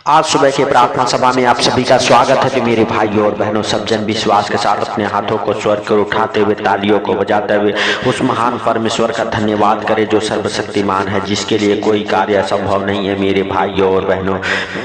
आज सुबह की प्रार्थना सभा में आप सभी का स्वागत है। तो मेरे भाइयों और बहनों, सब जन विश्वास के साथ अपने हाथों को स्वर कर उठाते हुए, तालियों को बजाते हुए उस महान परमेश्वर का धन्यवाद करें जो सर्वशक्तिमान है, जिसके लिए कोई कार्य असंभव नहीं है। मेरे भाइयों और बहनों,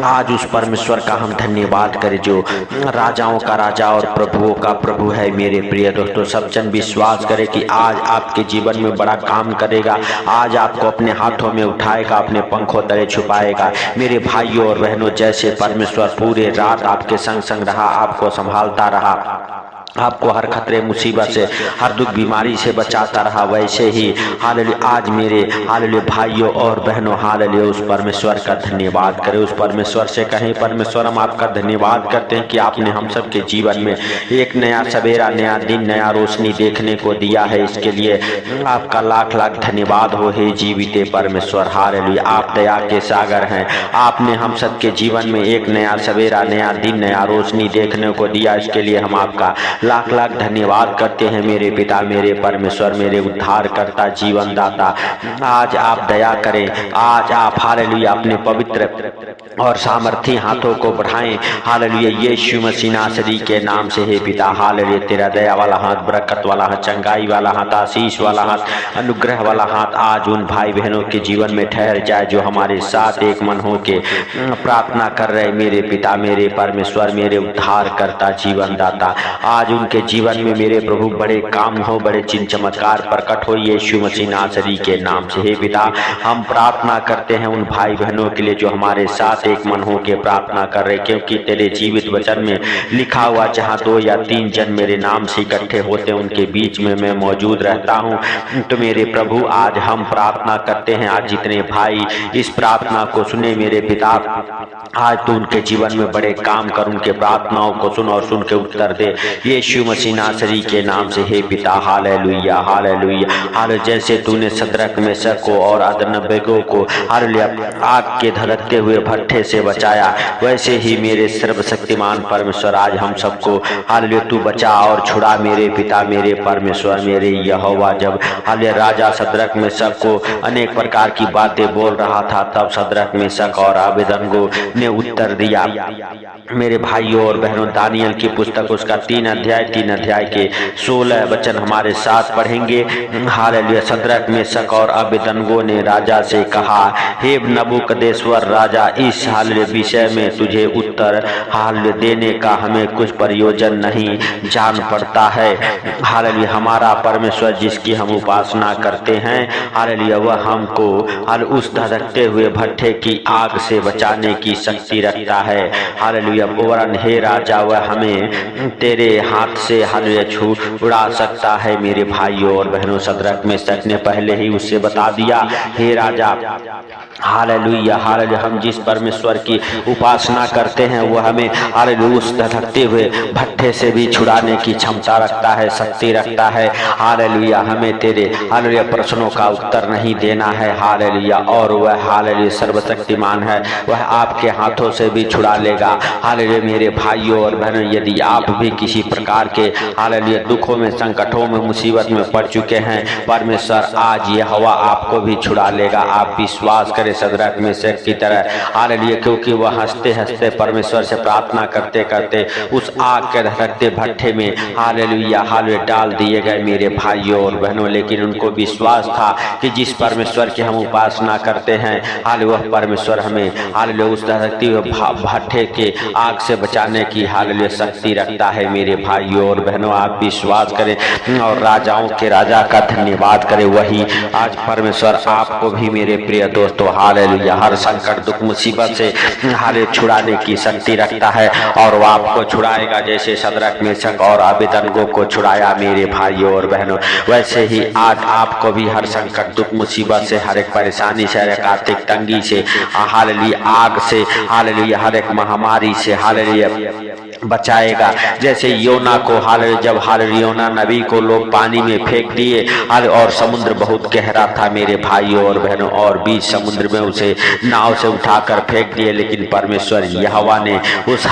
आज उस परमेश्वर का हम धन्यवाद करें जो राजाओं का राजा और प्रभुओं का प्रभु है। मेरे प्रिय दोस्तों, सब जन विश्वास करें कि आज आपके जीवन में बड़ा काम करेगा। आज आपको अपने हाथों में उठाएगा, अपने पंखों तले छुपाएगा। मेरे भाइयों और बहनों, जैसे परमेश्वर पूरे रात आपके संग संग रहा, आपको संभालता रहा, आपको हर खतरे मुसीबत से, हर दुख बीमारी से बचाता रहा, वैसे ही हालेलुया आज मेरे हालेलुया भाइयों और बहनों, हालेलुया उस परमेश्वर का धन्यवाद करें। उस परमेश्वर से कहें, परमेश्वर हम आपका धन्यवाद करते हैं कि आपने हम सब के जीवन में एक नया सवेरा, नया दिन, नया रोशनी देखने को दिया है। इसके लिए आपका लाख लाख धन्यवाद हो। हे जीविते परमेश्वर, हालेलुया आप दया के सागर हैं। आपने हम सब के जीवन में एक नया सवेरा, नया दिन, नया रोशनी देखने को दिया। इसके लिए हम आपका लाख लाख धन्यवाद करते हैं। मेरे पिता, मेरे परमेश्वर, मेरे उद्धार करता, जीवन दाता, आज आप दया करें। आज आप हालेलुया अपने पवित्र और सामर्थी हाथों को बढ़ाएं। हालेलुया यीशु मसीह नासरी के नाम से। हे पिता, हालेलुया तेरा दया वाला हाथ, बरकत वाला हाथ, चंगाई वाला हाथ, आशीष वाला हाथ, अनुग्रह वाला हाथ आज उन भाई बहनों के जीवन में ठहर जाए जो हमारे साथ एक मन हो के प्रार्थना कर रहे। मेरे पिता, मेरे परमेश्वर, मेरे उद्धार करता, जीवन दाता, आज उनके जीवन में मेरे प्रभु बड़े काम हो, बड़े चिन्ह चमत्कार प्रकट हो यीशु मसीह नासरी के नाम से। हे पिता, हम प्रार्थना करते हैं उन भाई बहनों के लिए जो हमारे साथ एक मन हो के प्रार्थना कर रहे, क्योंकि तेरे जीवित वचन में लिखा हुआ, जहाँ 2 या 3 जन मेरे नाम से इकट्ठे होते हैं उनके बीच में मैं मौजूद रहता हूँ। तो मेरे प्रभु, आज हम प्रार्थना करते हैं, आज जितने भाई इस प्रार्थना को सुने मेरे पिता, आज तो उनके जीवन में बड़े काम कर, उनके प्रार्थनाओं को सुन और सुन के उत्तर दे यीशु मसीह नासरी के नाम से। हे पिता, हालेलुया हालेलुया हालेलुया जैसे तूने शद्रक, मेशक को और अबेदनगो को हालेलुया आग के धधकते हुए भट्ठे से बचाया, वैसे ही मेरे सर्वशक्तिमान परमेश्वर आज हम सबको हालेलुया तू बचा और छुड़ा। मेरे पिता, मेरे परमेश्वर, मेरे यहोवा, जब हालेलुया राजा शद्रक, मेशक को अनेक प्रकार की बातें बोल रहा था, तब शद्रक, मेशक और अबेदनगो ने उत्तर दिया। मेरे भाइयों और बहनों, दानियल की पुस्तक उसका 3 अध्याय के 16 वचन हमारे साथ पढ़ेंगे। हालेलुया शद्रक, मेशक और अबेदनगो ने राजा से कहा, हे नबूकदनेस्सर राजा, इस हालेलुया विषय में तुझे उत्तर हालेलुया देने का हमें कुछ प्रयोजन नहीं जान पड़ता है। हालेलुया हमारा परमेश्वर जिसकी हम उपासना करते हैं, हालेलुया वह हमको उस धधकते हुए भट्ठे की आग से बचाने की शक्ति रखता है। हालेलुया वरन हे राजा, वह हमें तेरे हाथ से हालेलुया छुड़ा सकता है। मेरे भाइयों और बहनों, शद्रक, मेशक ने पहले ही उससे बता दिया, हे राजा, हालेलुया हालेलुया हम जिस परमेश्वर की उपासना करते हैं वह हमें हालेलुया उस धधकते हुए भट्ठे से भी छुड़ाने की क्षमता रखता है, शक्ति रखता है। हालेलुया हमें तेरे हालेलुया प्रश्नों का उत्तर नहीं देना है। हालेलुया और वह हालेलुया सर्वशक्तिमान है, वह आपके हाथों से भी छुड़ा लेगा। हालेलुया मेरे भाइयों और बहनों, यदि आप भी किसी प्रकार के हालेलुया दुखों में, संकटों में, मुसीबत में पड़ चुके हैं, परमेश्वर आज ये हवा आपको भी छुड़ा लेगा। आप विश्वास करें शद्रक, मेशक की तरह, हालेलुया, क्योंकि वह हंसते हंसते परमेश्वर से प्रार्थना करते करते उस आग के धधकते भट्ठे में हालेलुया हालेलुया डाल दिए गए। मेरे भाइयों और बहनों, लेकिन उनको विश्वास था कि जिस परमेश्वर की हम उपासना करते हैं, हालेलुया वह परमेश्वर हमें हालेलुया उस धधकते हुए भट्ठे के आग से बचाने की हालेलुया शक्ति रखता है। मेरे भाइयों और बहनों, आप विश्वास करें और राजाओं के राजा का धन्यवाद करें। वही आज परमेश्वर आपको भी मेरे प्रिय दोस्तों हालेलुया हर संकट, दुख, मुसीबत से हालेलुया छुड़ाने की शक्ति रखता है, और वह आपको छुड़ाएगा जैसे शद्रक, मेशक और अबेदनगो को छुड़ाया। मेरे भाइयों और बहनों, वैसे ही आज आपको भी हर संकट, दुख, मुसीबत से, हर एक परेशानी से, हर एक आर्थिक तंगी से, हालेलुया आग से, हालेलुया हर एक महामारी से, हालेलुया बचाएगा। जैसे योना को जब योना नबी को लोग पानी में फेंक दिए और समुद्र बहुत गहरा था मेरे भाइयों और बहनों, और बीच समुद्र में उसे नाव से उठाकर फेंक दिए, लेकिन परमेश्वर यहोवा ने उस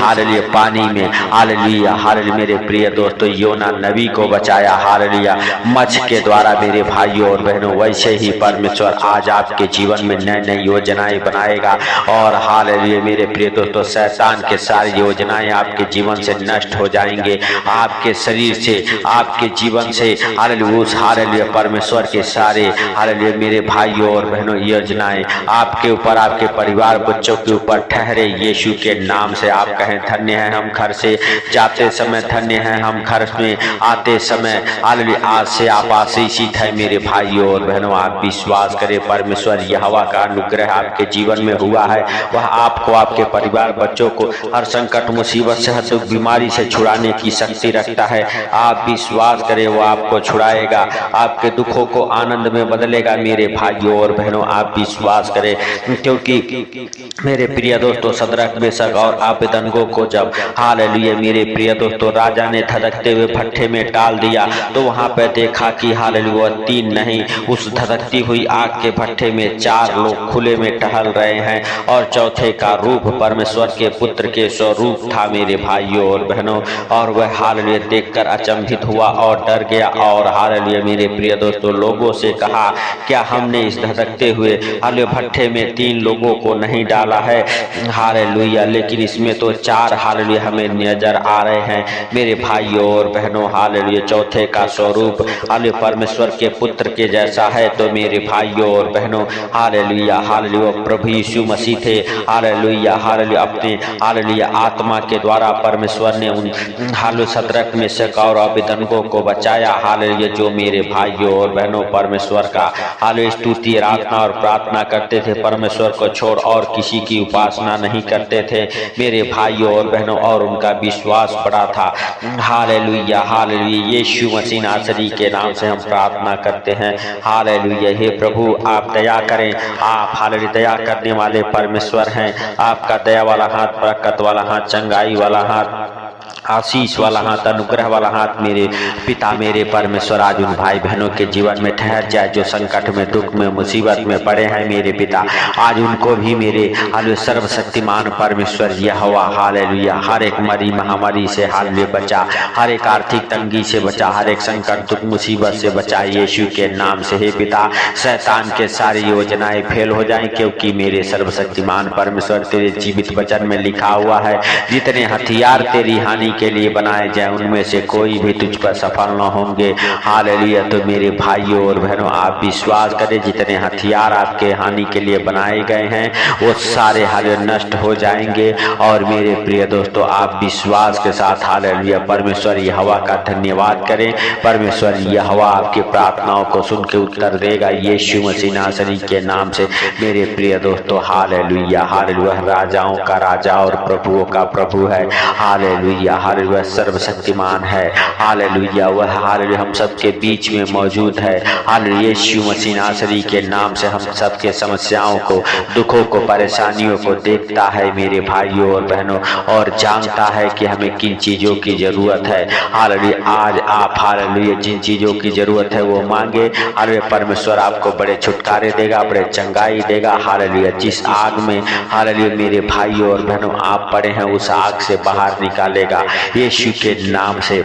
पानी में हालेलुया मेरे प्रिय दोस्तों योना नबी को बचाया हालेलुया मच्छ के द्वारा मेरे भाइयों और बहनों। वैसे ही परमेश्वर आज आपके जीवन में नई नई योजनाएं बनाएगा और हालेलुया मेरे प्रिय दोस्तों शैतान के सारी योजनाएं आपके जीवन से नष्ट हो जाएंगे, आपके शरीर से, आपके जीवन से हालेलुया परमेश्वर के सारे हालेलुया मेरे भाइयों और बहनों योजनाएं आपके ऊपर, आपके परिवार बच्चों के ऊपर ठहरे यीशु के नाम से। आप कहें धन्य है हम घर से जाते समय, धन्य है हम घर में आते समय हालेलुया। आज से आप आशीषित है मेरे भाइयों और बहनों। आप विश्वास करें परमेश्वर यहोवा का अनुग्रह आपके जीवन में हुआ है, वह आपको, आपके परिवार बच्चों को हर संकट मुसीबत से, हर दुख बीमारी से छुड़ाने की शक्ति रखता है। आप विश्वास करें वो आपको छुड़ाएगा, आपके दुखों को आनंद में बदलेगा मेरे भाइयों और बहनों। आप विश्वास करें, क्योंकि मेरे प्रिय दोस्तों सदरक मेशक और अबेदनगो को जब हालेलुया मेरे प्रिय दोस्तों राजा ने धधकते हुए भट्ठे में डाल दिया तो वहां पर देखा कि हालेलुया 3 नहीं, उस धधकती हुई आग के भट्ठे में 4 लोग खुले में टहल रहे हैं और चौथे का रूप परमेश्वर के पुत्र के स्वरूप था मेरे भाइयों और बहनों। और वह हालेलुया देखकर अचंभित हुआ और डर गया और हालेलुया मेरे प्रिय दोस्तों लोगों से कहा, क्या हमने इस धधकते हुए हालेलुया भट्ठे में 3 लोगों को नहीं डाला है हालेलुया, लेकिन इसमें तो 4 हालेलुया हमें नजर आ रहे हैं मेरे भाइयों और बहनों। हालेलुया चौथे का स्वरूप हालेलुया परमेश्वर के पुत्र के जैसा है। तो मेरे भाइयों और बहनों हालेलुया प्रभु यीशु मसीह थे हालेलुया अपने हालेलुया आत्मा के द्वारा परमेश्वर ने उन हालेलुया सदरक मेशक और अबेदनगो को बचाया हालेलुया, जो मेरे भाइयों और बहनों परमेश्वर का हालेलुया स्तुति आराधना और प्रार्थना करते थे, परमेश्वर को छोड़ और किसी की उपासना नहीं करते थे मेरे भाइयों और बहनों, और उनका विश्वास बड़ा था हालेलुया यीशु मसीह नासरी के नाम से हम प्रार्थना करते हैं हालेलुया। हे प्रभु आप दया करें, आप हालेलुया दया करने वाले परमेश्वर हैं। आपका दया वाला हाथ, बरकत वाला हाथ, चंगाई वाला हाथ, आशीष वाला हाथ, अनुग्रह वाला हाथ मेरे पिता मेरे परमेश्वर आज उन भाई बहनों के जीवन में ठहर जाए जो संकट में, दुख में, मुसीबत में पड़े हैं मेरे पिता। आज उनको भी मेरे हालेलुया सर्वशक्तिमान परमेश्वर यहोवा हालेलुया हर एक मरी महामारी से हालेलुया बचा, हर एक आर्थिक तंगी से बचा, हर एक संकट दुख मुसीबत से बचा यीशु के नाम से। हे पिता शैतान के सारी योजनाएं फेल हो जाएं, क्योंकि मेरे सर्वशक्तिमान परमेश्वर तेरे जीवित वचन में लिखा हुआ है, जितने हथियार तेरी हानि के लिए बनाए जाए उनमें से कोई भी तुझ पर सफल न होंगे हालेलुया। तो मेरे भाइयों और बहनों आप विश्वास करें, जितने हथियार आपके हानि के लिए बनाए गए हैं वो सारे हालेलुया नष्ट हो जाएंगे। और मेरे प्रिय दोस्तों आप विश्वास के साथ हालेलुया परमेश्वर यहोवा का धन्यवाद करें। परमेश्वर यहोवा आपकी प्रार्थनाओं को सुन के उत्तर देगा यीशु मसीह नासरी के नाम से मेरे प्रिय दोस्तों हालेलुया राजाओं का राजा और प्रभुओं का प्रभु है हालेलुया सर्वशक्तिमान है हालेलुया। वह हालेलुया हम सबके बीच में मौजूद है हालेलुया यीशु मसीह नासरी के नाम से। हम सबके समस्याओं को, दुखों को, परेशानियों को देखता है मेरे भाइयों और बहनों, और जानता है कि हमें किन चीजों की जरूरत है हालेलुया। आज आप हालेलुया जिन चीजों की जरूरत है वो मांगे हालेलुया, परमेश्वर आपको बड़े छुटकारे देगा, बड़े चंगाई देगा हालेलुया। जिस आग में हालेलुया मेरे भाइयों और बहनों आप पड़े हैं उस आग से बाहर निकालेगा यीशु के नाम से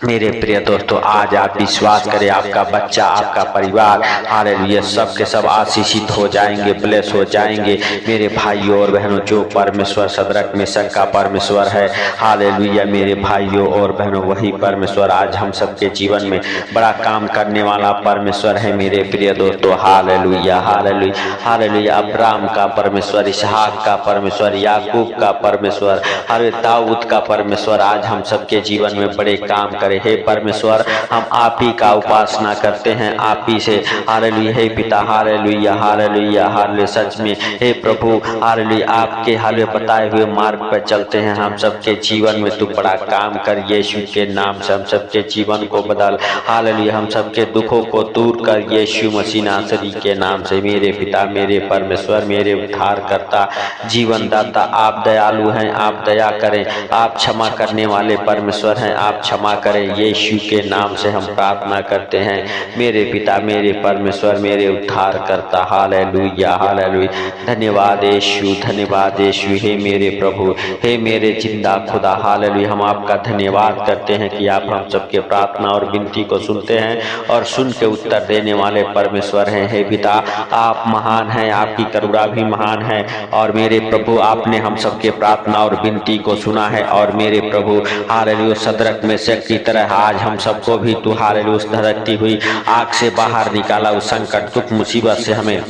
मेरे प्रिय दोस्तों। आज आप विश्वास करें, आपका बच्चा, आपका परिवार हालेलुया सब के सब आशीषित हो जाएंगे, ब्लेस हो जाएंगे मेरे भाइयों और बहनों। जो परमेश्वर सदरक मेशक का परमेश्वर है हालेलुया मेरे भाइयों और बहनों, वही परमेश्वर आज हम सबके जीवन में बड़ा काम करने वाला परमेश्वर है मेरे प्रिय दोस्तों हालेलुया हालेलुया। अब्राहम का परमेश्वर, इसहाक का परमेश्वर, याकूब का परमेश्वर, हालेलुया दाऊद का परमेश्वर आज हम सबके जीवन में बड़े काम करे। हे परमेश्वर हम आप ही का उपासना करते हैं, आप ही से हालेलुया। हे पिता हालेलुया सच में हे प्रभु हालेलुया आपके हालेलुया बताए हुए मार्ग पर चलते हैं हम सबके जीवन में। तू बड़ा काम कर यीशु के नाम से, हम सबके जीवन को बदल हालेलुया, हम सबके दुखों को दूर कर यीशु मसीह नासरी के नाम से मेरे पिता मेरे परमेश्वर मेरे उद्धार करता जीवन दाता। आप दयालु हैं, आप दया करें, आप क्षमा करने वाले परमेश्वर हैं, आप क्षमा करें। यीशु के नाम से हम प्रार्थना करते हैं मेरे पिता, मेरे परमेश्वर, मेरे उद्धार करता। Hallelujah, hallelujah. धन्यवाद यीशु, धन्यवाद यीशु। हे मेरे प्रभु, हे मेरे जिंदा खुदा, हालेलुया। हम आपका धन्यवाद करते हैं कि आप हम सबके प्रार्थना और विनती को सुनते हैं और सुन के उत्तर देने वाले परमेश्वर हैं। हे पिता, आप महान हैं, आपकी करुणा भी महान है। और मेरे प्रभु, आपने हम सबके प्रार्थना और विनती को सुना है। और मेरे प्रभु, हालेलुया, सदरक में से की तरह आज हम सबको भी तू हालेलुया उस धधकती हुई आग से बाहर निकाला, उस संकट दुख मुसीबत से हमें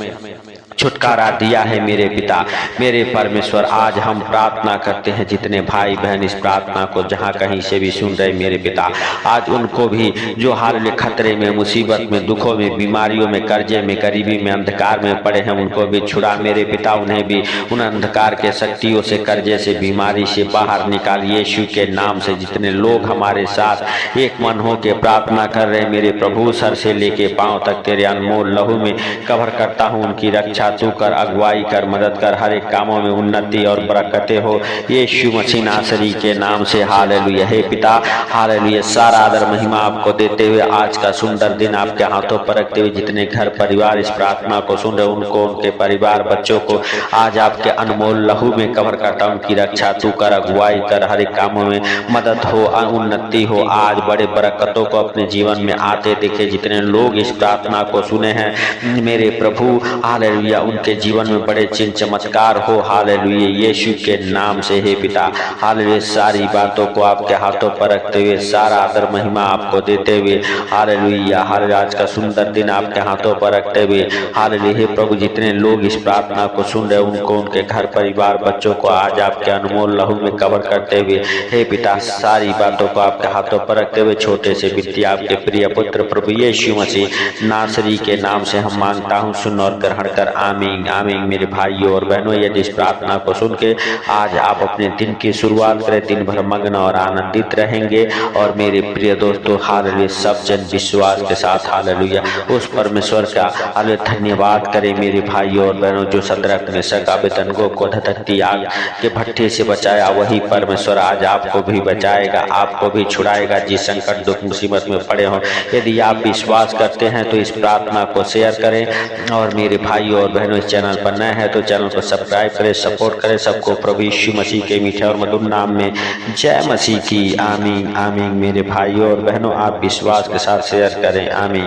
छुटकारा दिया है। मेरे पिता, मेरे परमेश्वर, आज हम प्रार्थना करते हैं जितने भाई बहन इस प्रार्थना को जहाँ कहीं से भी सुन रहे मेरे पिता, आज उनको भी जो हाल खतरे में, मुसीबत में, दुखों में, बीमारियों में, कर्जे में, गरीबी में, अंधकार में पड़े हैं, उनको भी छुड़ा मेरे पिता। उन्हें भी उन अंधकार के शक्तियों से, कर्जे से, बीमारी से बाहर निकाल यीशु के नाम से। जितने लोग हमारे साथ एक मन हो के प्रार्थना कर रहे मेरे प्रभु, सर से लेके पांव तक तेरे अनमोल लहू में कवर करता हूँ। उनकी रक्षा तू कर, अगुवाई कर, मदद कर, हर एक कामों में उन्नति और बरकतें हो यीशु मसीह नासरी के नाम से। हालेलुया। हे पिता, हालेलुया, सारा आदर महिमा आपको देते हुए आज का सुंदर दिन आपके हाथों पर रखते हुए जितने घर परिवार इस प्रार्थना को सुन रहे उनको, उनके परिवार बच्चों को आज आपके अनमोल लहू में कवर करता। उनकी रक्षा तू कर, अगुवाई कर, हर एक कामों में मदद हो, उन्नति हो। आज बड़े बरकतों को अपने जीवन में आते दिखे जितने लोग इस प्रार्थना को सुने हैं मेरे प्रभु, हालेलुया, उनके जीवन में बड़े चिन्ह चमत्कार हो। हालेलुया, यीशु के नाम से। हे पिता, हालेलुया, सारी बातों को आपके हाथों पर रखते हुए सारा आदर महिमा आपको देते हुए, हालेलुया, हालेलुया, आज का सुंदर दिन आपके हाथों पर रखते हुए, हालेलुया, हे प्रभु, जितने लोग इस प्रार्थना को सुन रहे उनको, उनके घर परिवार बच्चों को आज आपके अनमोल लहू में कवर करते हुए, हे पिता, सारी बातों को आपके हाथों पर रखते हुए छोटे से विद्य आपके प्रिय पुत्र प्रभु यीशु मसीह नासरी के नाम से हम मांगता हूँ, सुन और ग्रहण कर। आमीन, आमीन। मेरे भाइयों और बहनों, यदि इस प्रार्थना को सुन के आज आप अपने दिन की शुरुआत करें, दिन भर मग्न और आनंदित रहेंगे। और मेरे प्रिय दोस्तों, हालेलुया, सब जन विश्वास के साथ हालेलुया उस परमेश्वर का हालेलुया धन्यवाद करें। मेरे भाइयों और बहनों, जो सदरक मेशक अबेदनगो को धधकती आग के भट्ठे से बचाया, वही परमेश्वर आज आपको भी बचाएगा, आपको भी छुड़ाएगा जिस संकट दुख मुसीबत में पड़े हो। यदि आप विश्वास करते हैं तो इस प्रार्थना को शेयर करें। और मेरे भाइयों और बहनों, इस चैनल पर नए हैं तो चैनल को सब्सक्राइब करें, सपोर्ट करें। सबको प्रभु यीशु मसीह के मीठे और मधुर नाम में जय मसीह की। आमीन, आमीन। मेरे भाइयों और बहनों, आप विश्वास के साथ शेयर करें। आमीन।